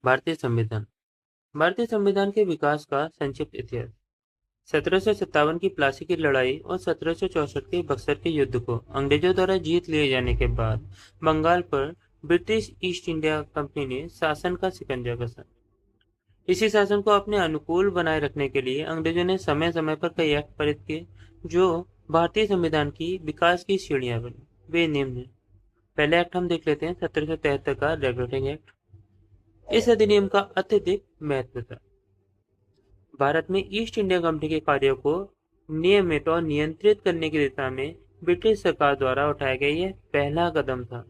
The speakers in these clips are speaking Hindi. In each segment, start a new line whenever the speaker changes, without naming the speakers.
भारतीय संविधान। भारतीय संविधान के विकास का संक्षिप्त इतिहास। 1757 की प्लासी की लड़ाई और 1764 के बक्सर के युद्ध को अंग्रेजों द्वारा जीत लिए जाने के बाद बंगाल पर ब्रिटिश ईस्ट इंडिया कंपनी ने शासन का शिकंजा कसा। इसी शासन को अपने अनुकूल बनाए रखने के लिए अंग्रेजों ने समय समय पर कई एक्ट पारित किए जो भारतीय संविधान की विकास की सीढ़ियां बनी। वे निम्न हैं। पहले एक्ट हम देख लेते हैं, 1773 का रेगुलेटिंग एक्ट। इस अधिनियम का अत्यधिक महत्व था। भारत में ईस्ट इंडिया कंपनी के कार्यों को नियमित और नियंत्रित करने की दिशा में ब्रिटिश सरकार द्वारा उठाया गया यह पहला कदम था।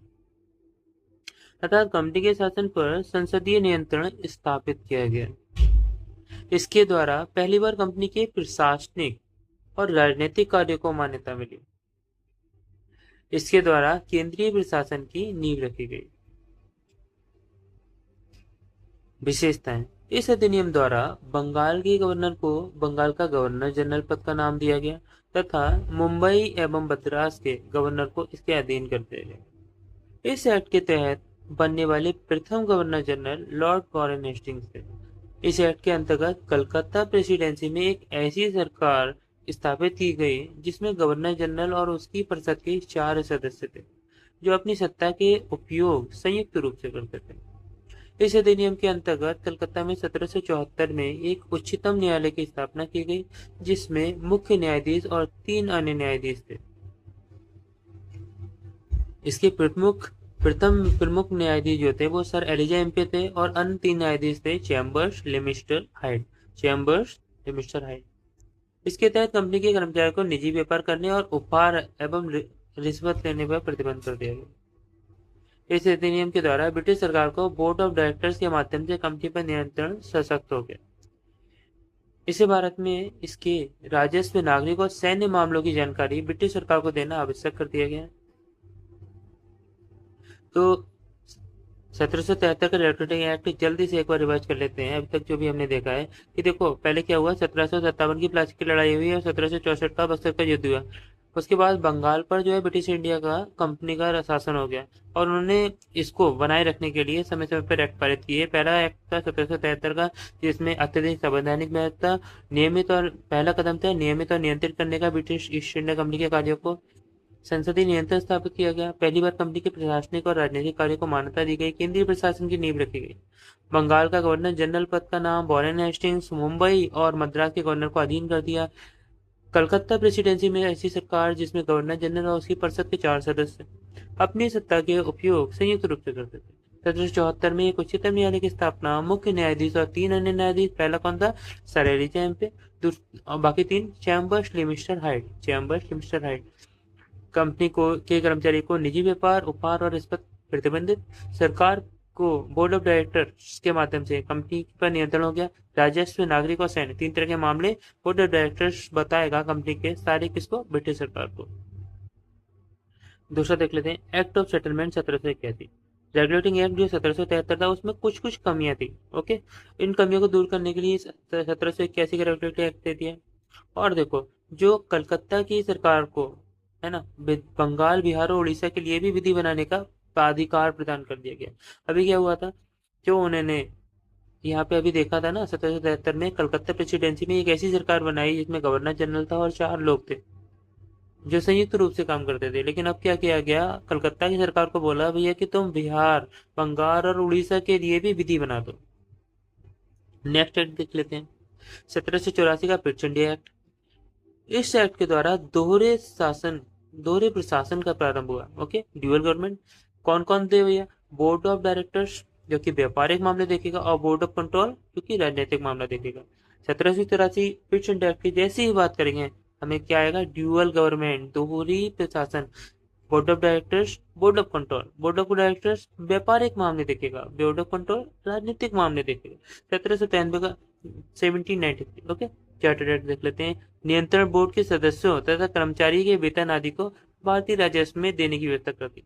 अर्थात कंपनी के शासन पर संसदीय नियंत्रण स्थापित किया गया। इसके द्वारा पहली बार कंपनी के प्रशासनिक और राजनीतिक कार्यों को मान्यता मिली। इसके द्वारा केंद्रीय प्रशासन की नींव रखी गई। विशेषताएं। इस अधिनियम द्वारा बंगाल के गवर्नर को बंगाल का गवर्नर जनरल पद का नाम दिया गया तथा मुंबई एवं मद्रास के गवर्नर को इसके अधीन कर दिया गया। इस एक्ट के तहत बनने वाले प्रथम governor general Lord Warren Hastings थे। इस एक्ट के अंतर्गत कलकत्ता प्रेसिडेंसी में एक ऐसी सरकार स्थापित की गई जिसमें गवर्नर जनरल और उसकी परिषद के 4 सदस्य थे जो अपनी सत्ता के उपयोग संयुक्त रूप से करते थे। इस अधिनियम के अंतर्गत कलकत्ता में 1774 में एक उच्चतम न्यायालय की स्थापना की गई जिसमें मुख्य न्यायाधीश और 3 अन्य न्यायाधीश थे। इसके प्रथम प्रमुख न्यायाधीश जो थे वो सर एलिजा एम्पे थे और अन्य 3 न्यायाधीश थे चैम्बर्स, लेमिस्टर, हाइड। इसके तहत कंपनी के कर्मचारियों को निजी व्यापार करने और उपहार एवं रिश्वत लेने पर प्रतिबंध कर दिया गया। इस अधिनियम के द्वारा ब्रिटिश सरकार को बोर्ड ऑफ डायरेक्टर्स के माध्यम से कंपनी पर नियंत्रण सशक्त हो गया। इसे भारत में इसके राजस्व, नागरिक और सैन्य मामलों की जानकारी ब्रिटिश सरकार को देना आवश्यक कर दिया गया। तो 1773 का रेगुलेटिंग एक्ट जल्दी से एक बार रिवाइज कर लेते हैं। अभी तक जो भी हमने देखा है कि देखो पहले क्या हुआ, 1757 की प्लासी की लड़ाई हुई और 1764 का बक्सर का युद्ध हुआ। उसके बाद बंगाल पर जो है ब्रिटिश इंडिया का कंपनी का शासन हो गया और उन्होंने इसको बनाए रखने के लिए समय समय पर एक्ट पारित किए। पहला एक्ट था 1773 का जिसमें अत्यधिक संवैधानिक महत्व था। नियमित और पहला कदम था नियमित और नियंत्रित करने का ब्रिटिश ईस्ट इंडिया कंपनी के कार्यों को। संसदीय नियंत्रण स्थापित किया गया। पहली बार कंपनी के प्रशासनिक और राजनीतिक कार्यों को मान्यता दी गई। केंद्रीय प्रशासन की नींव रखी गई। बंगाल का गवर्नर जनरल पद का नाम वॉरेन हेस्टिंग्स, मुंबई और मद्रास के गवर्नर को अधीन कर दिया। कलकत्ता प्रेसिडेंसी में ऐसी सरकार जिसमें गवर्नर जनरल और उसकी परिषद के 4 सदस्य अपनी सत्ता के उपयोग संयुक्त रूप से करते थे। 1774 में एक उच्चतम न्यायालय की स्थापना। मुख्य न्यायाधीश और 3 अन्य न्यायाधीश। पहला कौन था, सर एलिजा एम्पे। और बाकी 3 चैम्बर्स, लेमिस्टर, हाइड। कंपनी को के कर्मचारी को निजी व्यापार, उपहार और रिश्वत प्रतिबंधित। सरकार को बोर्ड ऑफ डायरेक्टर्स के माध्यम से कंपनी पर नियंत्रण हो गया। राजस्व, नागरिक और सैन्य 3 तरह के मामले बोर्ड ऑफ डायरेक्टर्स बताएगा कंपनी के सारे किसको, ब्रिटिश सरकार को। दूसरा देख लेते हैं act of settlement 1781। Regulating act जो 1773 था उसमें कुछ कुछ कमियां थी। ओके, इन कमियों को दूर करने के लिए 1781 का रेगुलेटिंग एक्ट दे दिया। और देखो जो कलकत्ता की सरकार को है ना बंगाल, बिहार और उड़ीसा के लिए भी विधि बनाने का अधिकार प्रदान कर दिया गया। अभी क्या हुआ था, जो उन्होंने यहाँ पे अभी देखा था ना 1773 में कलकत्ता प्रेसिडेंसी में एक ऐसी सरकार बनाई जिसमें गवर्नर जनरल था और 4 लोग थे जो संयुक्त रूप से काम करते थे। लेकिन अब क्या किया गया, कलकत्ता की सरकार को बोला भैया कि तुम बिहार, बंगाल और उड़ीसा के लिए भी विधि बना दो। नेक्स्ट एक्ट देख लेते हैं, 1784 का पिट्स इंडिया एक्ट। इस एक्ट के द्वारा दोहरे प्रशासन का प्रारंभ हुआ। Okay, dual government. कौन कौन थे भैया, बोर्ड ऑफ डायरेक्टर्स जो कि व्यापारिक मामले देखेगा और बोर्ड ऑफ कंट्रोल जो कि राजनीतिक मामला देखेगा। 1784 पिट्स इंडिया एक्ट की जैसी ही बात करेंगे हमें क्या आएगा, ड्यूअल गवर्नमेंट, दोहरी प्रशासन। Board of directors, board of control. Board of directors व्यापारिक मामले देखेगा, बोर्ड ऑफ कंट्रोल राजनीतिक मामले देखेगा। 1793 का 1793। ओके, चार्टर्ड एक्ट देख लेते हैं। नियंत्रण बोर्ड के सदस्यों तथा कर्मचारी के वेतन आदि को भारतीय राजस्व में देने की व्यवस्था कर दी।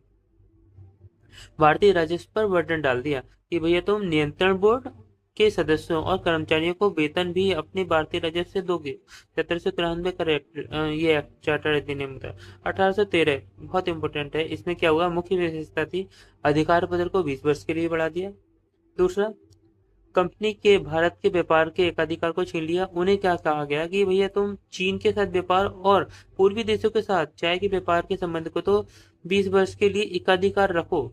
भारतीय राजस्व पर बर्डन डाल दिया कि भैया तुम नियंत्रण बोर्ड के सदस्यों और कर्मचारियों को वेतन भी अपने भारतीय राजस्व से दोगे। 1793 का ये चार्टर अधिनियम था। 1813 बहुत इंपॉर्टेंट है, इसमें क्या हुआ, मुख्य विशेषता थी अधिकार पत्र को 20 वर्ष के लिए बढ़ा दिया। दूसरा, कंपनी के भारत के व्यापार के एकाधिकार को छीन लिया। उन्हें क्या कहा गया कि भैया तुम चीन के साथ व्यापार और पूर्वी देशों के साथ चाय के व्यापार के संबंध को तो 20 वर्ष के लिए एकाधिकार रखो,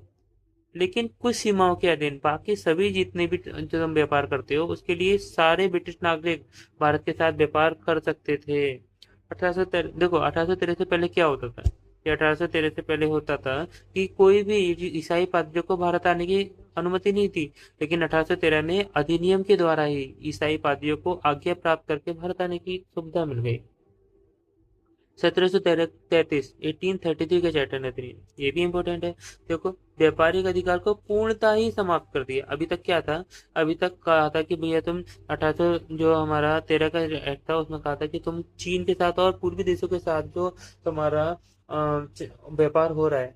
लेकिन कुछ सीमाओं के अधीन बाकी सभी जितने भी जो तुम व्यापार करते हो उसके लिए सारे ब्रिटिश नागरिक भारत के साथ व्यापार कर सकते थे। 1813 देखो 1813 से पहले क्या होता था, ये 1813 से पहले होता था कि कोई भी ईसाई पाद्रियों को भारत आने की अनुमति नहीं थी, लेकिन 1813 में अधिनियम के द्वारा ही ईसाई पाद्रियों को आज्ञा प्राप्त करके भारत आने की सुविधा मिल गई। 1733 1833 का चार्टर अधिनियम, ये भी इंपॉर्टेंट है। देखो व्यापारिक अधिकार को पूर्णतः ही समाप्त कर दिया। अभी तक क्या था, अभी तक कहा था कि भैया तुम 1800 जो हमारा 13 का एक्ट था उसमें कहा था कि तुम चीन के साथ और पूर्वी देशों के साथ जो तुम्हारा व्यापार हो रहा है,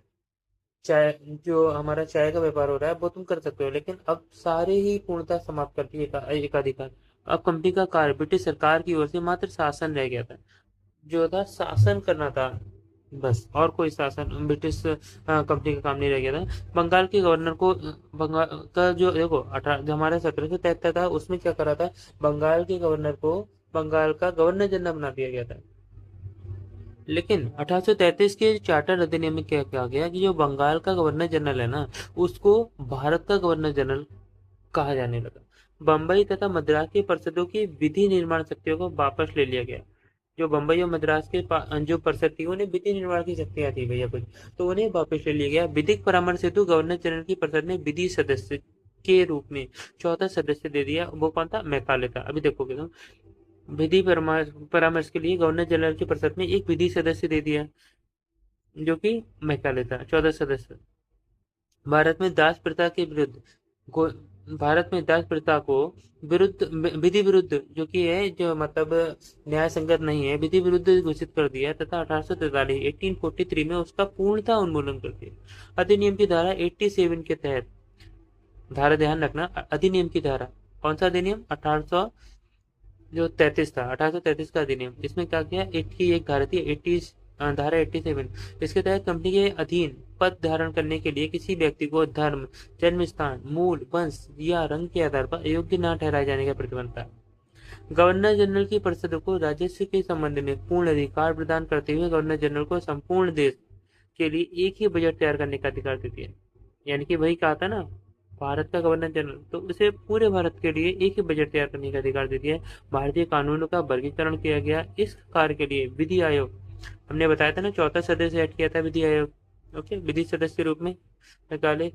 चाय जो हमारा चाय का व्यापार हो रहा है वो तुम कर सकते हो, लेकिन अब सारे ही पूर्णतः समाप्त कर दिए एकाधिकार। अब कंपनी का कार्य ब्रिटिश सरकार की ओर से मात्र शासन रह गया था, जो था शासन करना था बस, और कोई शासन ब्रिटिश कंपनी का काम नहीं रह गया था। बंगाल के गवर्नर को बंगाल का जो देखो जो हमारा 1773 था उसमें क्या करा था, बंगाल के गवर्नर को बंगाल का गवर्नर जनरल बना दिया गया था। लेकिन 1833 के चार्टर अधिनियम में क्या कहा गया कि जो बंगाल का गवर्नर जनरल है ना उसको भारत का गवर्नर जनरल कहा जाने लगा। बम्बई तथा मद्रास की परिषदों की विधि निर्माण शक्तियों को वापस ले लिया गया। जो बम्बई और मद्रास के जो परिषद थी उन्हें विधि निर्माण की शक्तियां थी भैया कुछ, तो उन्हें वापस ले लिया गया। विधिक परामर्श हेतु गवर्नर जनरल की परिषद ने विधि सदस्य के रूप में 14 सदस्य दे दिया। वो कौन था, मैकाले था। अभी देखोगे तुम, विधि परामर्श के लिए गवर्नर जनरल की परिषद में एक विधि सदस्य दे दिया जो कि मैकाले था, 14 सदस्य। भारत में दास प्रथा के विरुद्ध भारत में दास प्रथा को विधि विरुद्ध जो कि है जो मतलब न्याय संगत नहीं है, विधि विरुद्ध घोषित कर दिया तथा 1843 में उसका पूर्णतः उन्मूलन कर दिया। अधिनियम की धारा 87 के तहत, धारा ध्यान रखना, अधिनियम की धारा, कौन सा अधिनियम, 1800 जो 33 था, 1833 का अधिनियम। इसमें क्या किया, एक धारा थी 80 धारा 87। इसके तहत कंपनी के अधीन पद धारण करने के लिए किसी व्यक्ति को धर्म, जन्म स्थान, मूल, वंश या रंग के आधार पर अयोग्य न ठहराए जाने का प्रतिबंध था। गवर्नर जनरल की परिषद को राजस्व के संबंध में पूर्ण अधिकार प्रदान करते हुए गवर्नर जनरल को संपूर्ण देश के लिए एक ही बजट तैयार करने का अधिकार देती है। यानी कि वही कहा था ना, भारत का गवर्नर जनरल, तो उसे पूरे भारत के लिए एक ही बजट तैयार करने का अधिकार दे दिया है। भारतीय कानूनों का वर्गीकरण किया गया। इस कार्य के लिए विधि आयोग, हमने बताया था ना 14 सदस्य ऐड किया था विधि आयोग, ओके, विधि सदस्य के रूप में निकाले।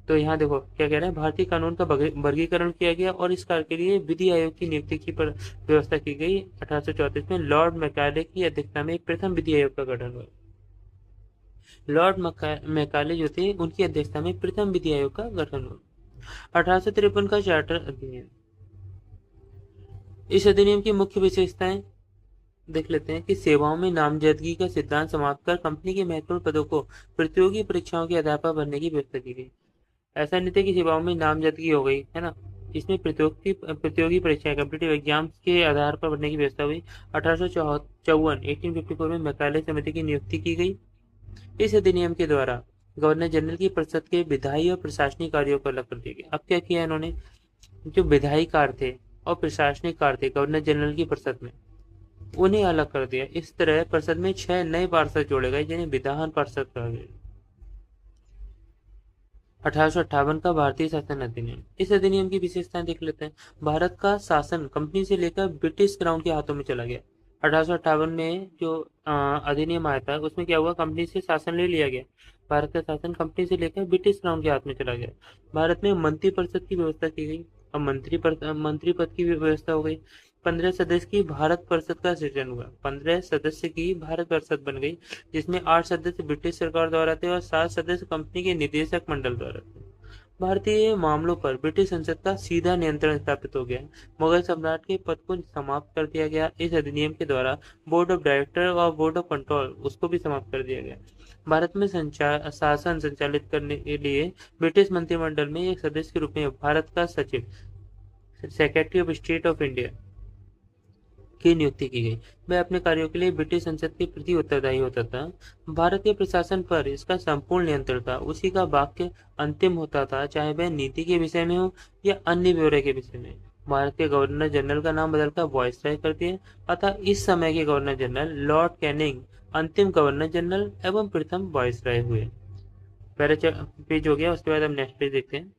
तो यहाँ देखो क्या कह रहे हैं, भारतीय कानून का वर्गीकरण किया गया और इस कार्य के लिए विधि आयोग की नियुक्ति की व्यवस्था की गई। 1834 में लॉर्ड मैकाले की अध्यक्षता में प्रथम विधि आयोग का गठन हुआ। लॉर्ड मैकाले जो थे उनकी अध्यक्षता में प्रथम विधि आयोग का गठन हुआ। 1853 का चार्टर अधिनियम, इस अधिनियम की मुख्य विशेषताएं देख लेते हैं कि सेवाओं में नामजदगी का सिद्धांत समाप्त कर कंपनी के महत्वपूर्ण पदों को प्रतियोगी परीक्षाओं के आधार पर भरने की व्यवस्था की गई। ऐसा नहीं था कि सेवाओं में नामजदगी हो गई है ना, इसमें प्रतियोगी परीक्षाएं कॉम्पिटिटिव एग्जाम्स के आधार पर भरने की व्यवस्था हुई। 1854 में मैकाले समिति की नियुक्ति की गई। इस अधिनियम के द्वारा गवर्नर जनरल की परिषद के विधायी और प्रशासनिक कार्यों को अलग कर दिया गया। अब क्या किया इन्होंने, जो विधायी कार्य थे और प्रशासनिक कार्य थे गवर्नर जनरल की परिषद में, उन्हें अलग कर दिया। इस तरह परिषद में 6 नए पार्षद जोड़े गए जिन्हें विधान पार्षद कहा गया। 1858 का भारतीय शासन अधिनियम, इस अधिनियम की विशेषताएं देख लेते हैं। भारत का शासन कंपनी से लेकर ब्रिटिश क्राउन के हाथों में चला गया। 1858 में जो अधिनियम आया था उसमें क्या हुआ, कंपनी से शासन ले लिया गया। भारत का शासन कंपनी से लेकर ब्रिटिश क्राउन के हाथ में चला गया। भारत में मंत्री परिषद की व्यवस्था की गई। अब मंत्री पद की व्यवस्था हो गई। 15 सदस्य की भारत परिषद का सृजन हुआ। 15 सदस्य की भारत परिषद बन गई, जिसमें 8 सदस्य ब्रिटिश सरकार द्वारा थे और 7 सदस्य कंपनी के निदेशक मंडल द्वारा थे। भारतीय मामलों पर ब्रिटिश संसद का सीधा नियंत्रण स्थापित हो गया। मुगल सम्राट के पद को समाप्त कर दिया गया। इस अधिनियम के द्वारा बोर्ड ऑफ डायरेक्टर और बोर्ड ऑफ कंट्रोल उसको भी समाप्त कर दिया गया। भारत में शासन संचालित करने के लिए ब्रिटिश मंत्रिमंडल में एक सदस्य के रूप में भारत का सचिव, secretary of state of India, की नियुक्ति की गई। वह अपने कार्यों के लिए ब्रिटिश संसद के प्रति उत्तरदायी होता था। भारतीय प्रशासन पर इसका संपूर्ण नियंत्रण था। उसी का वाक्य अंतिम होता था, चाहे वह नीति के विषय में हो या अन्य ब्यौरे के विषय में। भारत के गवर्नर जनरल का नाम बदलकर वायसराय कर दिया। अतः इस समय के गवर्नर जनरल लॉर्ड कैनिंग अंतिम गवर्नर जनरल एवं प्रथम वायसराय हुए। पहले पेज हो गया, उसके बाद हम नेक्स्ट पेज देखते हैं।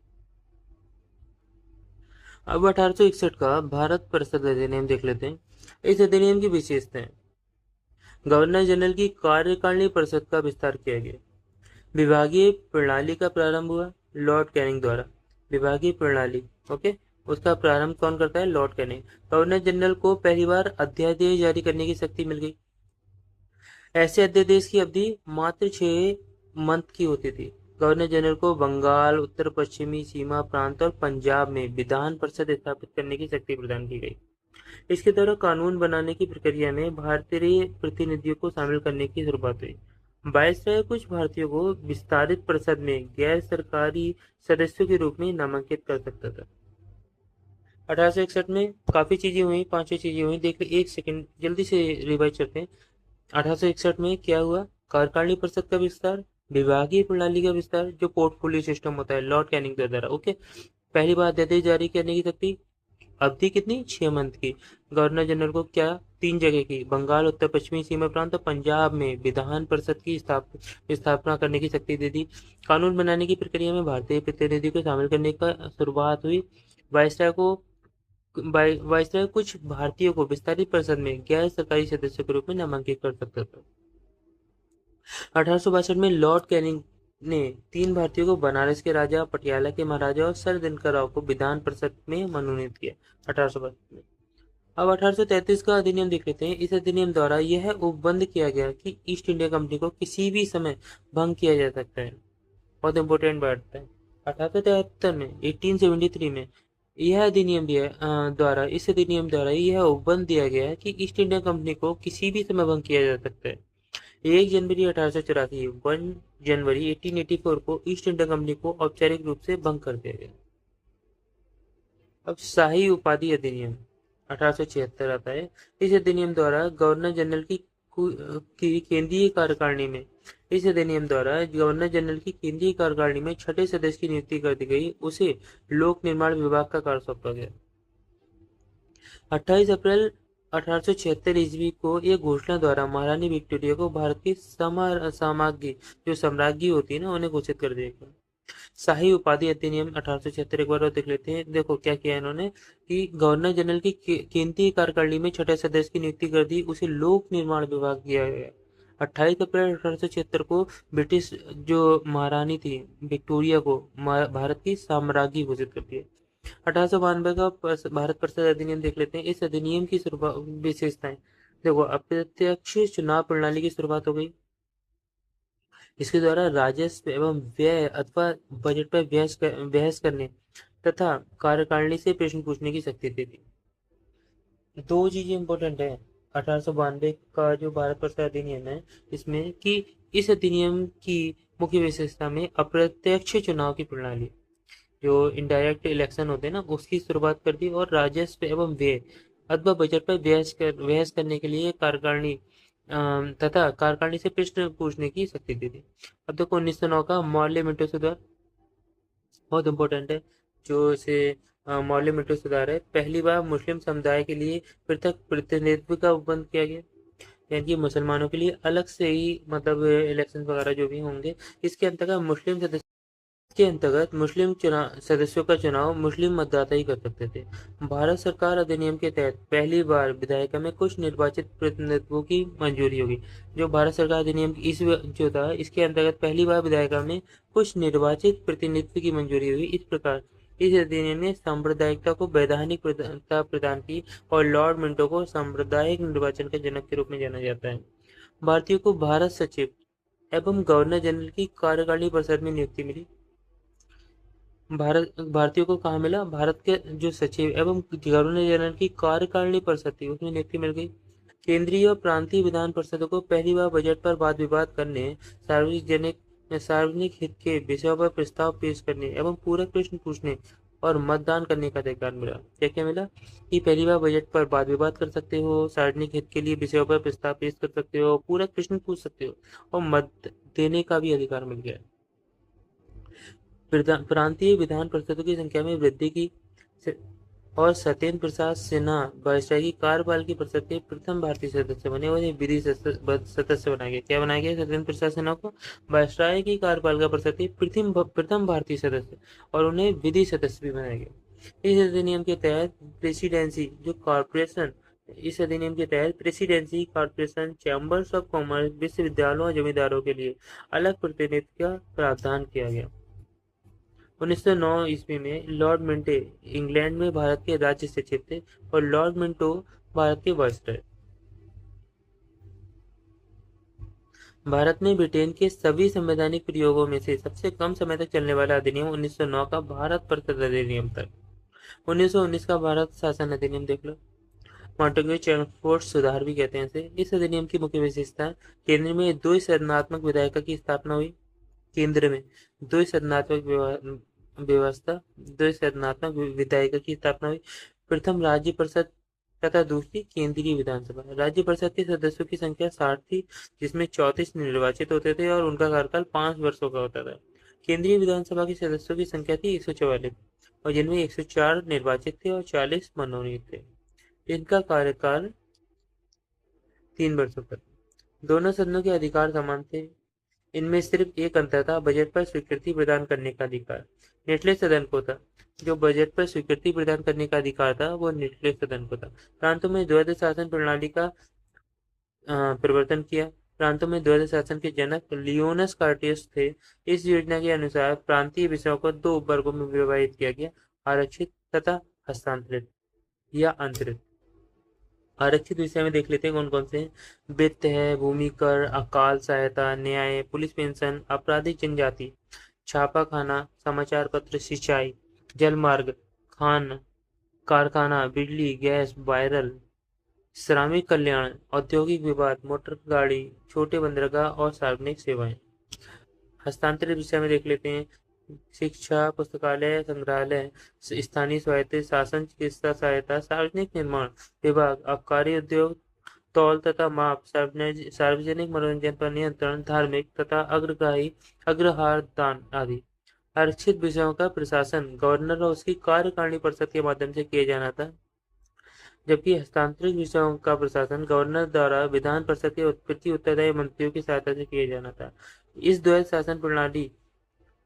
अब 1861 का भारत परिषद अधिनियम देख लेते हैं। इस अधिनियम की विशेषताएं: गवर्नर जनरल की कार्यकारिणी परिषद का विस्तार किया गया। विभागीय प्रणाली का प्रारंभ हुआ लॉर्ड कैनिंग द्वारा। विभागीय प्रणाली, ओके, उसका प्रारंभ कौन करता है? Lord Canning. गवर्नर जनरल को पहली बार अध्यादेश जारी करने की शक्ति मिल गई। ऐसे अध्यादेश की अवधि मात्र 6 मंथ की होती थी। गवर्नर जनरल को बंगाल, उत्तर पश्चिमी सीमा प्रांत और पंजाब में विधान परिषद स्थापित करने की शक्ति प्रदान की गई। इसके द्वारा कानून बनाने की प्रक्रिया में भारतीय प्रतिनिधियों को शामिल करने की शुरुआत हुई। वायसराय कुछ भारतीयों को विस्तारित परिषद में गैर सरकारी सदस्यों के रूप में नामांकित कर सकता था। 1861 में काफी चीजें हुई, 5 चीजें हुई, देख ले, एक सेकंड जल्दी से रिवाइज करते हैं। 1861 में क्या हुआ? कार्यकारिणी परिषद का विस्तार, विभागीय प्रणाली का विस्तार, जो पोर्टफोलियो सिस्टम होता है लॉर्ड कैनिंग के द्वारा, ओके। पहली बार अध्यादेश जारी करने की शक्ति, अवधि कितनी? 6 मंथ की। गवर्नर जनरल को क्या? 3 जगह की, बंगाल, उत्तर पश्चिमी सीमा प्रांत और पंजाब में विधान परिषद की स्थापना करने की शक्ति दे दी। कानून बनाने की प्रक्रिया में भारतीय प्रतिनिधि को शामिल करने का शुरुआत हुई। वायसराय कुछ भारतीयों को विस्तारित परिषद में गैर सरकारी सदस्यों के रूप में नामांकित कर सकता था। 1862 में लॉर्ड कैनिंग ने 3 भारतीयों को बनारस के राजा, पटियाला के महाराजा और सर दिनकर राव को विधान परिषद में मनोनीत किया 1862 में। अब 1833 का अधिनियम देख लेते हैं। इस अधिनियम द्वारा यह उपबंध किया गया कि ईस्ट इंडिया कंपनी को किसी भी समय भंग किया जा सकता है। बहुत इंपॉर्टेंट बात है। 1873 में 1873 में यह अधिनियम द्वारा इस अधिनियम द्वारा यह उपबंध दिया गया कि ईस्ट इंडिया कंपनी को किसी भी समय भंग किया जा सकता है। 1 जनवरी 1884, 1 जनवरी 1884 को ईस्ट इंडिया कंपनी को औपचारिक रूप से भंग कर दिया गया। अब शाही उपाधि अधिनियम 1876 आता है। इस अधिनियम द्वारा गवर्नर जनरल की केंद्रीय कार्यकारिणी में इस अधिनियम द्वारा गवर्नर जनरल की केंद्रीय कार्यकारिणी में 6ठे सदस्य की नियुक्ति कर दी गई। उसे लोक निर्माण विभाग का कार्य सौंपा गया। 28 अप्रैल 1876 ईस्वी को यह घोषणा द्वारा महारानी विक्टोरिया को भारत की साम्राज्ञी, जो साम्राज्ञी होती है ना, उन्हें घोषित कर दिया गया। शाही उपाधि अधिनियम 1876 एक बार और देख लेते हैं। देखो क्या किया इन्होंने कि गवर्नर जनरल की केंद्रीय कार्यकारिणी में 6ठे सदस्य की नियुक्ति कर दी, उसे लोक निर्माण विभाग दिया गया। 28 अप्रैल 1876 को ब्रिटिश जो महारानी थी विक्टोरिया को भारत की साम्राज्ञी घोषित कर दिया। 1892 का भारत परिषद अधिनियम देख लेते हैं। इस अधिनियम की विशेषताएं देखो, अप्रत्यक्ष चुनाव प्रणाली की शुरुआत हो गई। इसके द्वारा राजस्व एवं व्यय अथवा बजट पर बहस करने तथा कार्यकारिणी से प्रश्न पूछने की शक्ति दे दी। 2 चीजें इंपॉर्टेंट है 1892 का जो भारत परिषद अधिनियम है इसमें, कि इस अधिनियम की मुख्य विशेषता में अप्रत्यक्ष चुनाव की प्रणाली, जो इनडायरेक्ट इलेक्शन होते हैं ना, उसकी शुरुआत कर दी, और राजस्व एवं व्यय अथवा बजट पर बहस करने के लिए कार्यकारिणी तथा कार्यकारिणी से प्रश्न पूछने की शक्ति दी थी। अब देखो 1909 का मौर्य मिंटो सुधार बहुत इंपॉर्टेंट है, जो इसे मौर्य मिंटो सुधार है। पहली बार मुस्लिम समुदाय के लिए पृथक प्रतिनिधित्व का उपबंध किया गया, यानी कि मुसलमानों के लिए अलग से ही मतलब इलेक्शन वगैरह जो भी होंगे, इसके अंतर्गत मुस्लिम सदस्यों का चुनाव मुस्लिम मतदाता ही कर सकते थे। भारत सरकार अधिनियम के तहत पहली बार विधायिका में कुछ निर्वाचित प्रतिनिधित्वों की मंजूरी होगी। जो भारत सरकार अधिनियम इस जो था, इसके अंतर्गत पहली बार विधायिका में कुछ निर्वाचित प्रतिनिधित्व की मंजूरी हुई। इस प्रकार इस अधिनियम ने सांप्रदायिकता को वैधानिक प्रदान की और लॉर्ड मिंटो को सांप्रदायिक निर्वाचन के जनक के रूप में जाना जाता है। भारतीयों को भारत सचिव एवं गवर्नर जनरल की कार्यकारिणी परिषद में नियुक्ति मिली। भारतीयों को कहाँ मिला? भारत के जो सचिव एवं गवर्नर जनरल की कार्यकारिणी परिषद थी उसमें नियुक्ति मिल गई। केंद्रीय और प्रांतीय विधान परिषदों को पहली बार बजट पर वाद विवाद करने, सार्वजनिक हित के विषयों पर प्रस्ताव पेश करने एवं पूरक प्रश्न पूछने और मतदान करने का अधिकार मिला। क्या क्या मिला कि पहली बार बजट पर वाद विवाद कर सकते हो, सार्वजनिक हित के लिए विषयों पर प्रस्ताव पेश कर सकते हो, पूरक प्रश्न पूछ सकते हो और मत देने का भी अधिकार मिल गया। प्रांतीय विधान परिषदों की संख्या में वृद्धि की और सत्येंद्र प्रसाद सिन्हा वायसराय की कार्यपाल की परिषद के प्रथम भारतीय सदस्य बने और विधि सदस्य बनाया गया। क्या बनाया गया सत्येंद्र प्रसाद सिन्हा को? वायसराय की कार्यपाल का परिषद के प्रथम भारतीय सदस्य और उन्हें विधि सदस्य भी बनाया गया। इस अधिनियम के तहत प्रेसिडेंसी जो कॉर्पोरेशन इस अधिनियम के तहत presidency corporation chambers of commerce विश्वविद्यालयों और जमींदारों के लिए अलग प्रतिनिधित्व का प्रावधान किया गया। 1909 ईस्वी में लॉर्ड मिंटो इंग्लैंड में भारत के राज्य सचिव थे और लॉर्ड मिंटो भारत के वायसराय। भारत में ब्रिटेन के सभी संवैधानिक प्रयोगों में से सबसे कम समय तक चलने वाला अधिनियम 1909 का भारत परिषद अधिनियम था। 1919 का भारत शासन अधिनियम देख लो। मॉन्टेग्यू चैम्बर्स सुधार भी कहते हैं इसे। इस अधिनियम की मुख्य विशेषता केंद्र में दो सदनात्मक विधायिका की स्थापना हुई। केंद्र में दो सदनात्मक व्यवस्था दो सदनात्मक विधायिका की स्थापना हुई। प्रथम राज्य परिषद तथा दूसरी केंद्रीय विधानसभा। राज्य परिषद के सदस्यों की संख्या 60 थी, जिसमें 34 निर्वाचित होते थे और उनका कार्यकाल 5 वर्षों का होता था। केंद्रीय विधानसभा के सदस्यों की संख्या थी 144 और जिनमें 104 निर्वाचित थे और 40 मनोनीत थे। इनका कार्यकाल 3 वर्षों का। दोनों सदनों के अधिकार समान थे। इनमें सिर्फ एक अंतर था, बजट पर स्वीकृति प्रदान करने का अधिकार निचले सदन को था। जो बजट पर स्वीकृति प्रदान करने का अधिकार था वो निचले सदन को था। प्रांतों में द्वैध शासन प्रणाली का प्रवर्तन किया। प्रांतों में द्वैध शासन के जनक लियोनस कार्टियस थे। इस योजना के अनुसार प्रांतीय विषयों को 2 वर्गों में विभाजित किया गया, आरक्षित तथा हस्तांतरित या अंतरित। आरक्षित विषय में देख लेते हैं कौन कौन से हैं। वित्त है, भूमि कर, अकाल सहायता, न्याय, पुलिस पेंशन, आपराधिक जनजाति, छापा खाना, समाचार पत्र, सिंचाई, जल मार्ग, खान कारखाना, बिजली, गैस, वायरल, श्रमिक कल्याण, औद्योगिक विवाद, मोटर गाड़ी, छोटे बंदरगाह और सार्वजनिक सेवाएं। हस्तांतरित विषय में देख लेते हैं। शिक्षा, पुस्तकालय, संग्रहालय, स्थानीय स्वायत्त शासन, चिकित्सा सहायता, सार्वजनिक निर्माण विभाग, आबकारी उद्योग, तौल तथा माप, सार्वजनिक मनोरंजन पर नियंत्रण, धार्मिक तथा अग्रहार दान आदि। आरक्षित विषयों का प्रशासन गवर्नर और उसकी कार्यकारिणी परिषद के माध्यम से किया जाना था, जबकि हस्तांतरित विषयों का प्रशासन गवर्नर द्वारा विधान परिषद के प्रति उत्तरदायी मंत्रियों की सहायता से किया जाना था। इस द्वैध शासन प्रणाली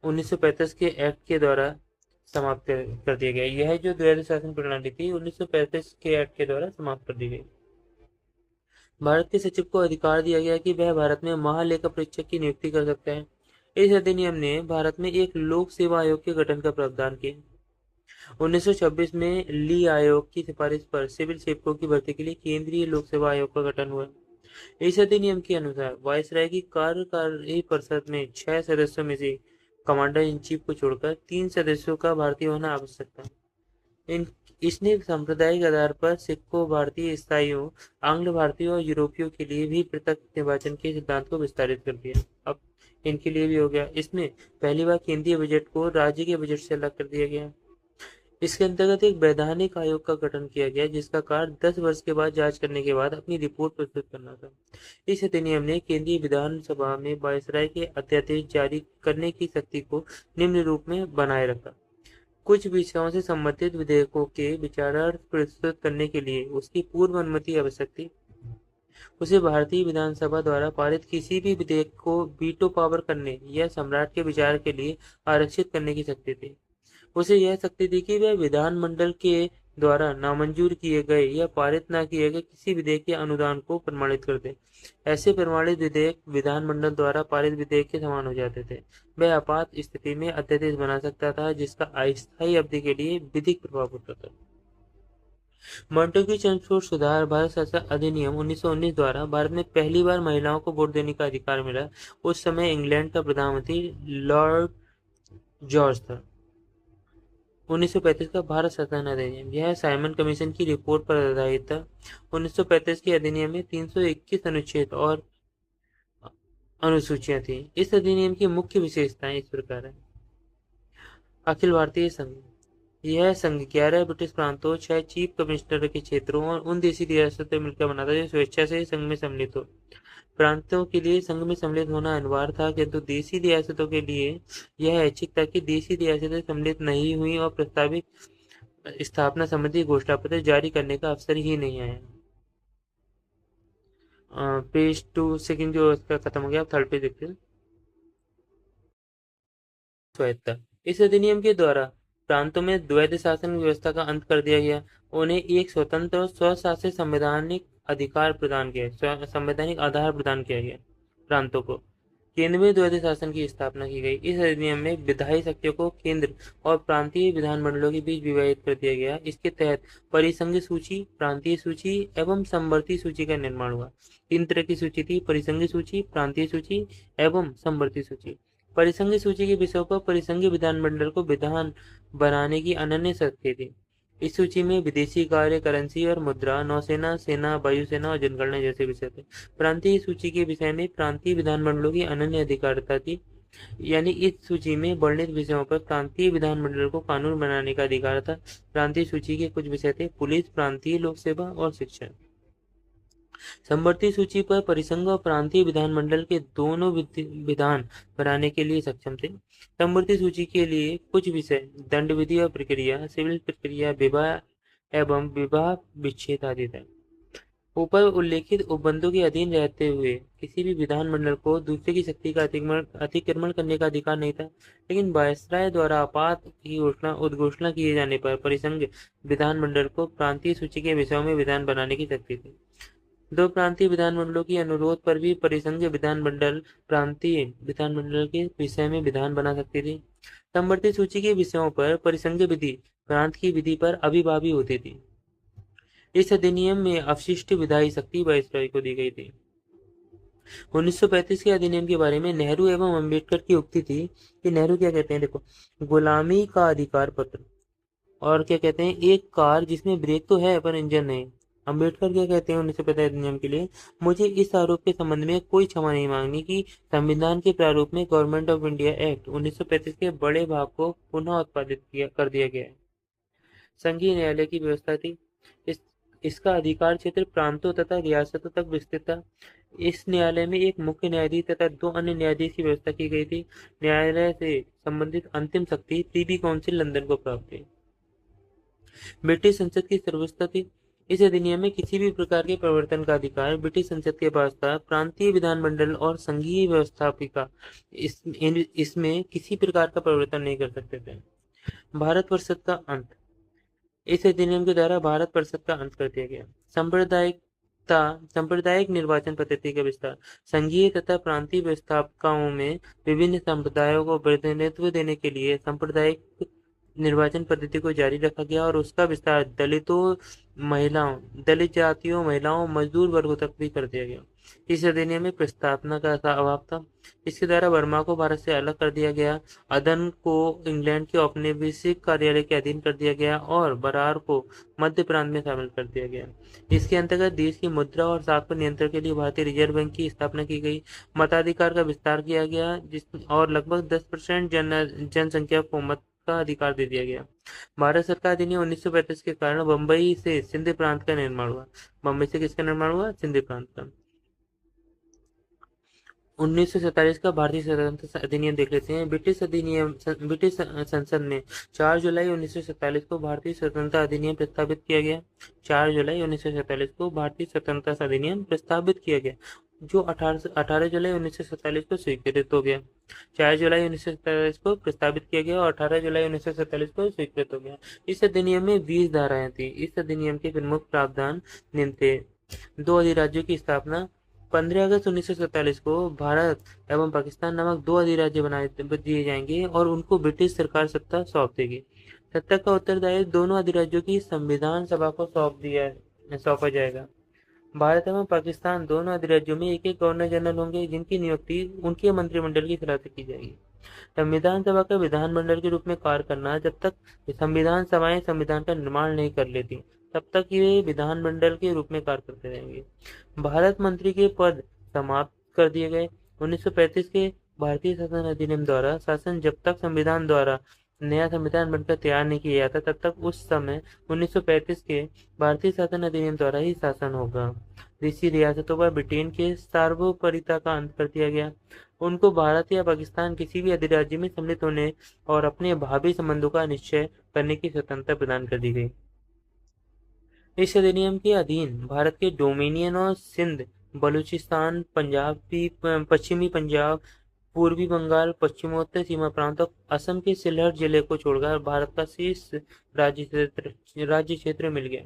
1935 के एक्ट के द्वारा समाप्त कर दिया गया। यह जो द्वैध शासन प्रणाली थी 1935 के एक्ट के द्वारा समाप्त कर दी गई। भारत के सचिव को अधिकार दिया गया कि वह भारत में महालेखा परीक्षक की नियुक्ति कर सकता है। इस अधिनियम ने भारत में एक लोक सेवा आयोग के गठन का प्रावधान किया। 1926 में ली आयोग की सिफारिश पर सिविल सेवकों की भर्ती के लिए केंद्रीय लोक सेवा आयोग का गठन हुआ। इस अधिनियम के अनुसार वायसराय की कार्यकारी परिषद में 6 सदस्यों में से कमांडर इन चीफ को छोड़कर 3 सदस्यों का भारतीय होना आवश्यक था। इसने सांप्रदायिक आधार पर सिखों, भारतीय ईसाइयों, आंग्ल भारतीयों और यूरोपियों के लिए भी पृथक निर्वाचन के सिद्धांत को विस्तारित कर दिया। अब इनके लिए भी हो गया। इसमें पहली बार केंद्रीय बजट को राज्य के बजट से अलग कर दिया गया। इसके अंतर्गत एक वैधानिक आयोग का गठन किया गया, जिसका कार्य 10 वर्ष के बाद जांच करने के बाद अपनी रिपोर्ट प्रस्तुत करना था। इस अधिनियम ने केंद्रीय विधानसभा में वायसराय के अध्यादेश जारी करने की शक्ति को निम्न रूप में बनाए रखा। कुछ विषयों से संबंधित विधेयकों के विचारार्थ प्रस्तुत करने के लिए उसकी पूर्व अनुमति आवश्यक थी। उसे भारतीय विधानसभा द्वारा पारित किसी भी विधेयक को वीटो पावर करने या सम्राट के विचार के लिए आरक्षित करने की शक्ति थी। उसे यह शक्ति थी कि वह विधानमंडल के द्वारा नामंजूर किए गए या पारित न किए गए किसी विधेयक के अनुदान को प्रमाणित कर दे। ऐसे प्रमाणित विधेयक विधानमंडल द्वारा पारित विधेयक के समान हो जाते थे। वह आपात स्थिति में अध्यादेश बना सकता था, जिसका अस्थायी अवधि के लिए विधिक प्रभाव होता था। मॉन्टेग्यू चैम्बर्स सुधार भारत शासन अधिनियम 1919 द्वारा भारत में पहली बार महिलाओं को वोट देने का अधिकार मिला। उस समय इंग्लैंड का प्रधानमंत्री लॉर्ड जॉर्ज था। 1935 का भारत शासन अधिनियम, यह साइमन कमीशन की रिपोर्ट पर आधारित था। 1935 के अधिनियम में 321 अनुच्छेद और अनुसूचियां थी। इस अधिनियम की मुख्य विशेषताएं इस प्रकार है। अखिल भारतीय संघ यह संघ 11 ब्रिटिश प्रांतों, 6 चीफ कमिश्नर के क्षेत्रों और उन देशी रियासतें मिलकर बना था जो स्वेच्छा से संघ में सम्मिलित हो। प्रांतों के लिए संघ में सम्मिलित होना अनिवार्य था, किंतु देशी रियासतों के लिए यह ऐच्छिक था कि देशी रियासतें सम्मिलित नहीं हुई और प्रस्तावित स्थापना संबंधी घोषणा पत्र जारी करने का अवसर ही नहीं आया। पेज 2 सेकंड जो इसका खत्म हो गया, थर्ड पेज देखते हैं। स्वायत्तता। इस अधिनियम के द्वारा प्रांतों में द्वैध शासन व्यवस्था का अंत कर दिया गया। उन्हें एक स्वतंत्र और स्वशासित संवैधानिक अधिकार प्रदान किया, संवैधानिक आधार प्रदान किया गया प्रांतों को। केंद्र में द्वैध शासन की स्थापना की गई। इस अधिनियम में विधायी शक्तियों को केंद्र और प्रांतीय विधानमंडलों के बीच विभाजित कर दिया गया। इसके तहत परिसंघ सूची, प्रांतीय सूची एवं समवर्ती सूची का निर्माण हुआ। 3 तरह की सूची थी: परिसंघ सूची, प्रांतीय सूची एवं समवर्ती सूची। परिसंघ सूची के विषयों पर परिसंघ विधानमंडल को विधान बनाने की अनन्य शक्ति थी। इस सूची में विदेशी कार्य, करेंसी और मुद्रा, नौसेना, सेना, वायुसेना और जनगणना जैसे विषय थे। प्रांतीय सूची के विषय में प्रांतीय विधानमंडलों की अनन्य अधिकारिता थी, यानी इस सूची में वर्णित विषयों पर प्रांतीय विधानमंडल को कानून बनाने का अधिकार था। प्रांतीय सूची के कुछ विषय थे: पुलिस, प्रांतीय लोक सेवा और शिक्षा। समवर्ती सूची पर परिसंघ और प्रांतीय विधानमंडल के दोनों विधान बनाने के लिए सक्षम थे। समवर्ती सूची के लिए कुछ विषय दंड विधि और प्रक्रिया, सिविल प्रक्रिया, विवाह एवं विवाह विच्छेद आदि थे। ऊपर उल्लेखित उपबंधों के अधीन रहते हुए किसी भी विधानमंडल को दूसरे की शक्ति का अतिक्रमण करने का अधिकार नहीं था, लेकिन वायसराय द्वारा आपात की उद्घोषणा किए जाने पर परिसंघ विधानमंडल को प्रांतीय सूची के विषयों में विधान बनाने की शक्ति थी। दो प्रांतीय विधानमंडलों की अनुरोध पर भी परिसंघ विधानमंडल प्रांतीय विधानमंडल के विषय में विधान बना सकती थी। समवर्ती सूची के विषयों पर परिसंघ विधि प्रांत की विधि पर अभिभावी होती थी। इस अधिनियम में अवशिष्ट विधायी शक्ति वायसराय को दी गई थी। 1935 के अधिनियम के बारे में नेहरू एवं अम्बेडकर की उक्ति थी कि नेहरू क्या कहते हैं, देखो, गुलामी का अधिकार पत्र, और क्या कहते हैं, एक कार जिसमें ब्रेक तो है पर इंजन नहीं। अम्बेडकर क्या कहते हैं 1935 अधिनियम के लिए, मुझे इस आरोप के संबंध में कोई क्षमा नहीं मांगनी कि संविधान के प्रारूप में गवर्नमेंट ऑफ इंडिया एक्ट 1935 के बड़े भाग को पुनः उत्पादित कर दिया गया है। संघीय न्यायालय की व्यवस्था थी। इसका अधिकार क्षेत्र प्रांतों तथा रियासतों तक विस्तृत था। इस न्यायालय में एक मुख्य न्यायाधीश तथा 2 अन्य न्यायाधीश की व्यवस्था की गई थी। न्यायालय से संबंधित अंतिम शक्ति प्रीवी काउंसिल लंदन को प्राप्त थी। ब्रिटिश संसद की सर्वोच्चता थी। इस अधिनियम में किसी भी प्रकार के परिवर्तन का अधिकार ब्रिटिश संसद के पास था। प्रांतीय विधानमंडल और संघीय व्यवस्थापिका इसमें किसी प्रकार का परिवर्तन नहीं कर सकते थे। भारत परिषद का अंत। इस अधिनियम के द्वारा भारत परिषद का अंत कर दिया गया। सांप्रदायिक निर्वाचन पद्धति का विस्तार। संघीय तथा प्रांतीय व्यवस्थापकाओं में विभिन्न संप्रदायों को प्रतिनिधित्व देने के लिए सांप्रदायिक निर्वाचन पद्धति को जारी रखा गया और उसका विस्तार दलित जातियों, महिलाओं, मजदूर वर्गों तक भी कर दिया गया। इस अधिनियम में प्रस्तावना का अभाव था। इसके द्वारा बर्मा को भारत से अलग कर दिया गया, अदन को इंग्लैंड के औपनिवेशिक कार्यालय के अधीन कर दिया गया और बरार को मध्य प्रांत में शामिल कर दिया गया। इसके अंतर्गत देश की मुद्रा और साख पर नियंत्रण के लिए भारतीय रिजर्व बैंक की स्थापना की गई। मताधिकार का विस्तार किया गया और लगभग 10% जनसंख्या को मत का अधिकार दे दिया गया। भारत सरकार अधिनियम 1935 के कारण बंबई से सिंध प्रांत का निर्माण हुआ। बंबई से किसका निर्माण हुआ? सिंध प्रांत का। 1947 का भारतीय स्वतंत्रता अधिनियम देख लेते हैं। ब्रिटिश संसद ने 4 जुलाई 1947 को भारतीय स्वतंत्रता अधिनियम प्रस्तावित किया गया। 4 जुलाई 1947 को भारतीय स्वतंत्रता अधिनियम प्रस्तावित किया गया, जो 18 जुलाई 1947 को स्वीकृत हो गया। 4 जुलाई 1947 को प्रस्तावित किया गया और 18 जुलाई 1947 को स्वीकृत हो गया। इस अधिनियम में 20 धाराएं थी। इस अधिनियम के प्रमुख प्रावधान निम्न थे: 2 अधिराज्यों की स्थापना। 15 अगस्त 1947 को भारत एवं पाकिस्तान नामक 2 अधिराज्य बनाए दिए जाएंगे और उनको ब्रिटिश सरकार सत्ता सौंप देगी। सत्ता का उत्तरदायित्व दोनों अधिराज्यों की संविधान सभा को सौंपा जाएगा। भारत एवं पाकिस्तान दोनों अधिराज्यों में एक गवर्नर जनरल होंगे, जिनकी नियुक्ति उनके मंत्रिमंडल की सलाह से की जाएगी। संविधान सभा का विधानमंडल के रूप में कार्य करना। जब तक संविधान सभाएं संविधान का निर्माण नहीं कर लेती, तब तक ये विधानमंडल के रूप में कार्य करते रहेंगे। भारत मंत्री के पद समाप्त कर दिए गए। 1935 के भारतीय शासन अधिनियम द्वारा शासन जब तक संविधान द्वारा नया संविधान बनकर तैयार नहीं किया जाता, तब तक उस समय 1935 के भारतीय शासन अधिनियम द्वारा ही शासन होगा। देशी रियासतों पर ब्रिटेन के सार्वभौमिकता का अंत कर दिया गया। उनको भारत या पाकिस्तान किसी भी अधिराज्य में सम्मिलित होने और अपने भावी संबंधों का निश्चय करने की स्वतंत्रता प्रदान कर दी गई। इस अधिनियम के अधीन भारत के डोमिनियन और सिंध, बलूचिस्तान, पश्चिमी पंजाब, पूर्वी बंगाल, पश्चिमोत्तर सीमा प्रांत और असम के सिलहट जिले को छोड़कर भारत का शेष राज्य क्षेत्र मिल गया।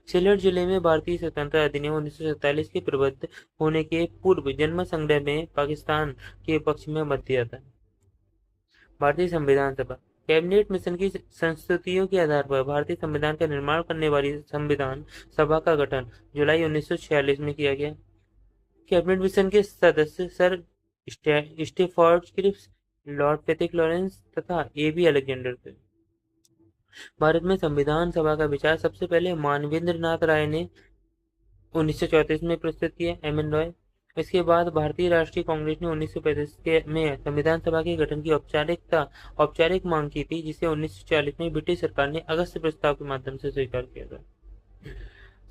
सिलहट जिले में भारतीय स्वतंत्रता अधिनियम 1947 के प्रबद्ध होने के पूर्व जन्म संग्रह में पाकिस्तान के पक्ष में मत दिया था। भारतीय संविधान सभा कैबिनेट मिशन की संस्तुतियों के आधार पर भारतीय संविधान का निर्माण करने वाली संविधान सभा का गठन जुलाई 1946 में किया गया। कैबिनेट मिशन के सदस्य sir Stafford Cripps, Lord Patrick Lawrence तथा ए.बी. अलेक्जेंडर थे। भारत में संविधान सभा का विचार सबसे पहले मानवेंद्र नाथ राय ने 1934 में प्रस्तुत किया, एम.एन. रॉय। इसके बाद भारतीय राष्ट्रीय कांग्रेस ने 1935 में संविधान सभा के गठन की औपचारिक मांग की थी, जिसे 1940 में ब्रिटिश सरकार ने अगस्त प्रस्ताव के माध्यम से स्वीकार किया था।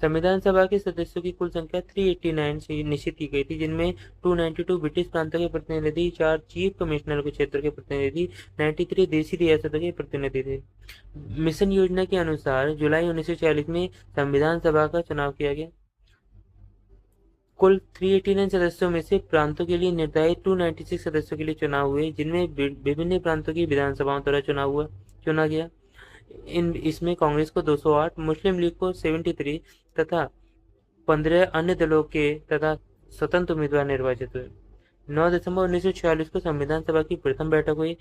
संविधान सभा के सदस्यों की कुल संख्या 389 निश्चित की गई थी, जिनमें 292 ब्रिटिश प्रांतों के प्रतिनिधि, 4 चीफ कमिश्नर के क्षेत्र के प्रतिनिधि, 93 देशी रियासतों के प्रतिनिधि थे। मिशन योजना के अनुसार जुलाई 1940 में संविधान सभा का चुनाव किया गया। कुल 389 सदस्यों में से प्रांतों के लिए निर्धारित 296 सदस्यों के लिए चुनाव हुए, जिनमें विभिन्न प्रांतों की विधानसभाओं द्वारा चुना गया। इसमें कांग्रेस को 208, मुस्लिम लीग को 73 तथा 15 अन्य दलों के तथा स्वतंत्र उम्मीदवार निर्वाचित हुए। 9 दिसंबर 1946 को संविधान सभा की प्रथम बैठक हुई।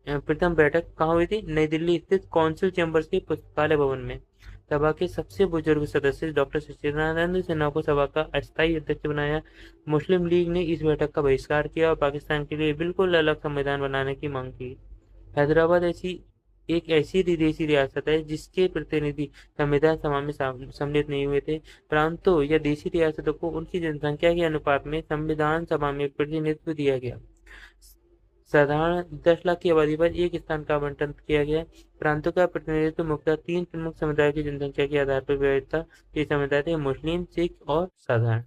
प्रथम बैठक कहाँ हुई थी? नई दिल्ली स्थित काउंसिल चैम्बर्स के पुस्तकालय भवन में। सभा के सबसे बुजुर्ग सदस्य डॉक्टर सच्चिदानंद सिन्हा को सभा का अस्थायी अध्यक्ष बनाया। मुस्लिम लीग ने इस बैठक का बहिष्कार किया और पाकिस्तान के लिए बिल्कुल अलग संविधान बनाने की मांग की। हैदराबाद एक ऐसी विदेशी रियासत है जिसके प्रतिनिधि संविधान सभा में सम्मिलित नहीं हुए थे। प्रांतों या देशी रियासतों को उनकी जनसंख्या के अनुपात में संविधान सभा में प्रतिनिधित्व दिया गया। साधारण 10 लाख की आबादी पर एक स्थान का आवंटन किया गया। प्रांतों का प्रतिनिधित्व मुख्यतः 3 प्रमुख समुदायों की जनसंख्या के आधार पर विविधता। ये समुदाय थे मुस्लिम, सिख और साधारण।